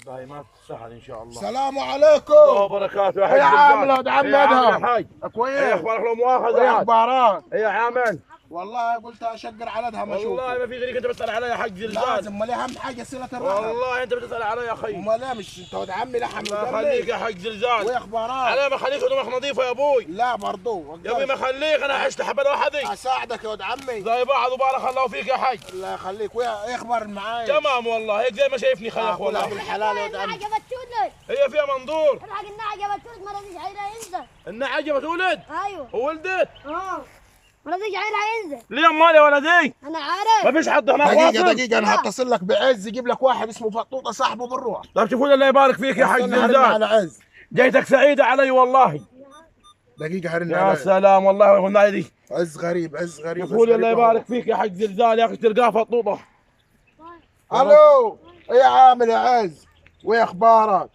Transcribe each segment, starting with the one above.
هاي ما تسهل ان شاء الله. السلام عليكم. الله وبركاته. يا عامل ولد عم ادهم. حاج كويس. ايه اخبارك لو مؤاخذه؟ ايه اخبارك؟ ايه يا عامل؟ والله قلت اشقر على ادهم اشوف. والله ما في غيرك انت بتسال علي يا حاج زلزال. لازم، امال اهم حاجه صله الرحم. والله انت بتسال علي يا اخي. امال ايه مش انت ولد عمي لحم الله مدلل؟ يخليك يا حاج زلزال. وايه اخبارك؟ على ما خليك ودمك نظيفه يا ابوي. لا برضو يا ابوي ما خليك، انا عشت حبه لوحدي. اساعدك يا ولد عمي. زي بعض وبارك الله فيك يا حاج. الله يخليك. وايه اخبار المعايش؟ تمام والله، هيك زي ما شايفني خياك والله والله. بالحلال يا ولد عمي. النعجة بتولد. هي فيها منظور. الحق النعجة بتولد ما رضيش عيلها ينزل. النعجه بتولد؟ ايوه. وولدت؟ ما رضيش عيلها ينزل. ليه امال يا ولدي؟ انا عارف. ما فيش حد هناك دقيقة واصل؟ دقيقة أنا هتصل لك بعز يجيب لك واحد اسمه فطوطة صاحبه بالروح. طيب شوفوا لي الله يبارك فيك يا حاج استنى هرن زلزال. على عز. جيتك سعيدة علي والله. دقيقة هرن يا على عز. سلام والله والله دي. عز غريب عز غريب. شوفوا لي الله يبارك فيك يا حاج زلزال، يا اخي تلقاه فطوطة. الو ايه عامل يا عز؟ وايه اخبارك؟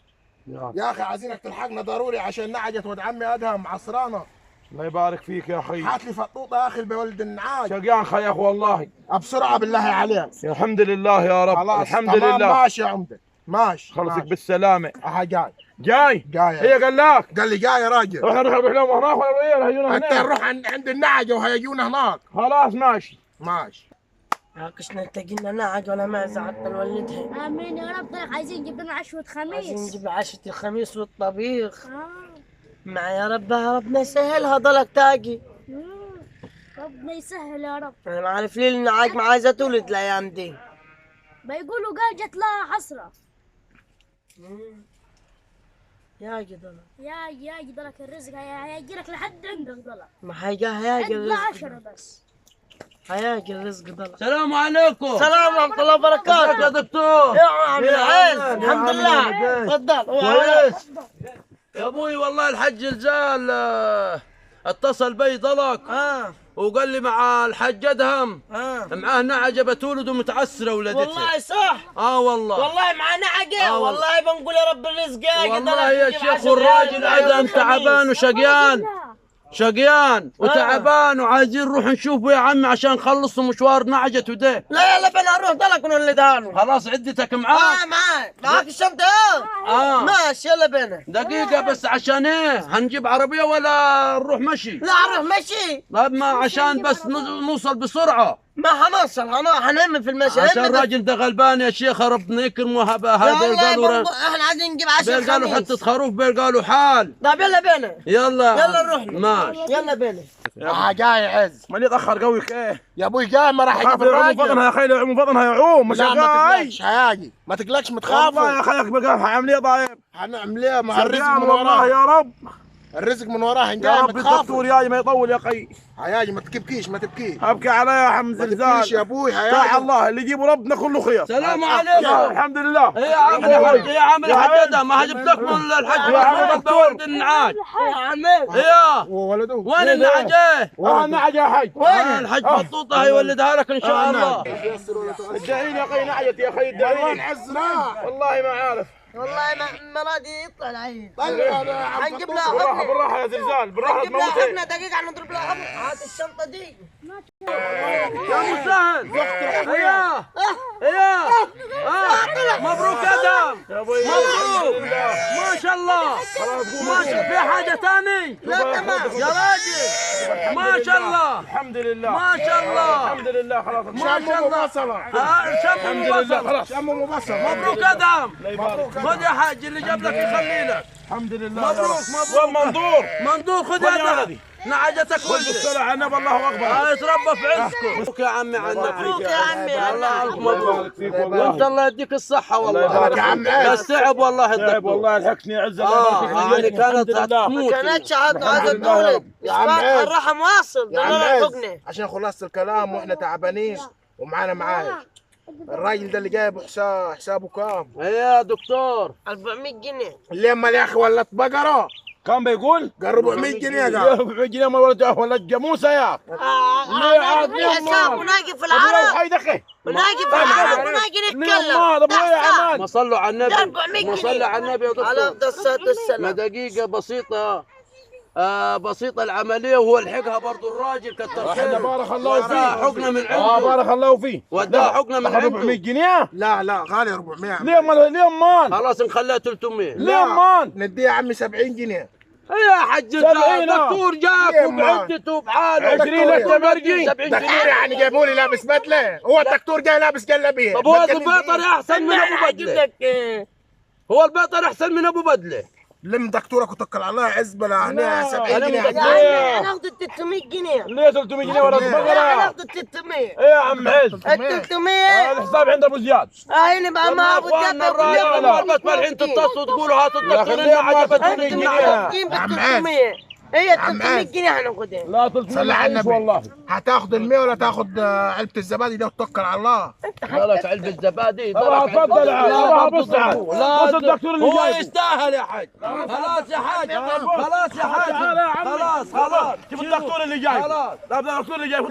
يا اخي عايزينك تلحقنا ضروري عشان نعجة ولد عمي ادهم عصرانة. الله يبارك فيك يا اخي. هات لي فطوطة يا اخي بولد النعاج. شقيان خياك والله. بسرعة بالله عليك. الحمد لله يا رب. خلاص الحمد تمام لله. ماشي يا عمدة ماشي. خلصك ماشي. بالسلامة. اها جاي. جاي؟ جاي. هي قال لك؟ قال لي جاي يا راجل. روح لهم هناك ولا وين هيجونا انت هناك؟ نروح عند النعجة وهيجونا هناك. خلاص ماشي. ماشي. عاكش نلتقي لنا نعج ولا معزة حتى نولدها. امين يا رب. طيب عايزين نجيب لنا عشوة عايزين خميس. نجيب عشة الخميس والطبيخ. آه. مع يا رب ربنا يسهلها ضلك تاقي. ربنا يسهل يا رب. انا ما عارف ليه النعاج ما عايزة تولد الايام دي. بيقولوا قال جت لها حسرة. يا قدر يا قدرك الرزق هيجيلك لحد عندك ضلع. ما حيجاه هياقي عندنا الرزق. 10 بس. هياقي الرزق ضلك. السلام عليكم. السلام ورحمة الله ازيك يا وبركاته. دكتور؟ يا عم العز يا الحمد عم لله. العز. تفضل. كويس. يا ابوي والله الحج زلزال اتصل بي ضلك وقال لي مع الحج ادهم معاه نعجه بتولد ومتعسره ولدتها. والله صح. والله والله معنا عقل. والله بنقول يا رب الرزق يا والله يا شيخ والراجل ادهم تعبان وشقيان شقيان وتعبان وعايزين نروح نشوفه يا عمي عشان نخلص مشوار نعجته ده. لا يلا بنا نروح ضلك ونولدها له. خلاص عدتك معاك؟ معاك الشنطة. ماشي يلا بنا. دقيقة بس عشان ايه؟ هنجيب عربية ولا نروح مشي؟ لا نروح مشي. طيب ما عشان بس نوصل بسرعة. ما حنوصل هنهم في المشي. عشان الراجل ده غلبان يا شيخ ربنا يكرمه هذا قالوا احنا عايزين نجيب عشاء قالوا حتة خروف قالوا حال. طيب يلا بنا. يلا نروح. ماشي يلا بنا. اها جاي عز. ماني اتاخر قوي ايه؟ يا ابوي جاي ما راح يجيب خاف يعوم الراجل. فضنها يا اخي، لو يعوم فضنها يعوم مش لا ما جاي. تقلقش هياجي. ما تقلقش والله متخافش. يا اخي بقى عامل ايه طيب؟ هنعمل ايه مع الرزق شقيان من والله وراه. يا رب. الرزق من وراه يا جاي رب الدكتور متخافش. ياي ما يطول يا اخي. هياجي ما تبكيش ما تبكيش. ابكي علي يا حم ما تبكيش زلزال. يا ابوي ساع هياجي. الله اللي يجيبه ربنا كله خير. السلام يا عليكم. الحمد لله. ايه يا عم الحج يا عم الحج ده ما جبت لكم الحج يا عم دكتور. ولد النعاج. يا عمي. ايه وولده. وين النعجة؟ نعجة يا حي. الحج بطوطة هيولدها لك ان شاء الله. ادعي لي يا اخي نعجتي يا اخي ادعي والله لي. عزنا. والله ما عارف. والله ما راضي يطلع العين. هنجيب لها بالراحة بالراحة يا زلزال بالراحة نجيب لها تموتي. حقنة دقيقة نضرب لها حقنة. هات الشنطة دي. يا مسهل. ايه ايه مبروك ادم. يا ابوي مبروك ما شاء الله. ما شاء في حاجة ثاني لا تمام. يا راجل ما شاء الله. الحمد لله ما شاء الله. الحمد لله خلاص. ما شاء الله. شم الحمد لله خلاص. شم مبصر. مبروك ادم. الله يبارك. خذ يا حاج اللي جاب لك يخلي لك. الحمد لله. مبروك وين منظور؟ منظور خذ خذ يا يا ولدي. نعجتك خذ ولدت. بالصلاة على النبي الله اكبر. يتربى في عزكم. مبروك يا عمي عنك. مبروك يا عمي. الله ألف الله مبروك. يبارك فيك وانت والله. الله يديك الصحة الله يبارك والله. يا عم بس تعب والله تعب الدكتور. والله الحقني عز الله يبارك فيك. هذه كانت الحمد لله. هتموت. كانتش عايزة الحمد لله يا تولد. رب. يا عم فاتحة عز. الرحم واصل. يا عم ضل عز الحقنة. عشان خلصت الكلام واحنا تعبانين ومعانا معايش. الراجل ده اللي جايب حسابه كام؟ ايه يا دكتور 400 جنيه. اللي اما يا اخي ولت بقره كم بيقول؟ قال 400 جنيه يا قال. 400 جنيه ما ولد جاموسه يا ليه عاد ليه حساب ما وناقي في ابو العرب. حي دخي وناقي في العرب وناقي ليه نتكلم. ما ابو يا عمان. ما صلوا على ده النبي 400 ما جنيه. صلوا على النبي يا على دكتور. أفضل الصلاة ما والسلام. دقيقة بسيطة بسيطة العملية، وهو لحقها برضو الراجل كتر احنا خيره. بارك الله فيه. وداها حقنة من عنده. بارك الله فيه. وداها حقنة من أخذ 400 عنده. جنيه. لا غالي 400. ليه مان؟ خلاص نخليها 300. ليه مان؟ نديها يا عمي 70 جنيه. يا حج 70 دكتور جاك ليه وبعدته وبحاله. 20 لك تمرجي. 70 دكتور جنيه. يعني جابوا لي لابس بدله؟ هو الدكتور جاي لابس جلابيه. طب هو البيطري احسن من ابو اجيب بدله. لك هو البيطري احسن من ابو بدله. لم دكتورك وتوكل على الله. عزبه لهنا 70 أنا جنيه. مدكتور. يعني هناخد 300 جنيه. ليه 300 جنيه ولا بقرة؟ هناخد 300. ايه يا عم عز؟ ال 300 الحساب عند ابو زياد. هاي نبقى ما ابو اخواننا جاب الراجل بس الحين تتصلوا تقولوا هاتوا الدكتور اللي عجبتكم انتم الجنيه. معطين ب عم 300. هي عم 300 عز. جنيه هناخدها. لا 300 صلي على معيش النبي. والله. هتاخد ال100 ولا تاخد علبه الزبادي ده وتوكل على الله؟ لك علبة الزبادي. طبعا تفضل يا عم. بص تعال. بص الدكتور اللي هو جايبه. يستاهل يا حاج. خلاص يا حاج. خلاص يا حاج. تعال يا عمي. خلاص. شوف الدكتور اللي جايبه. خلاص. لا الدكتور اللي جايبه.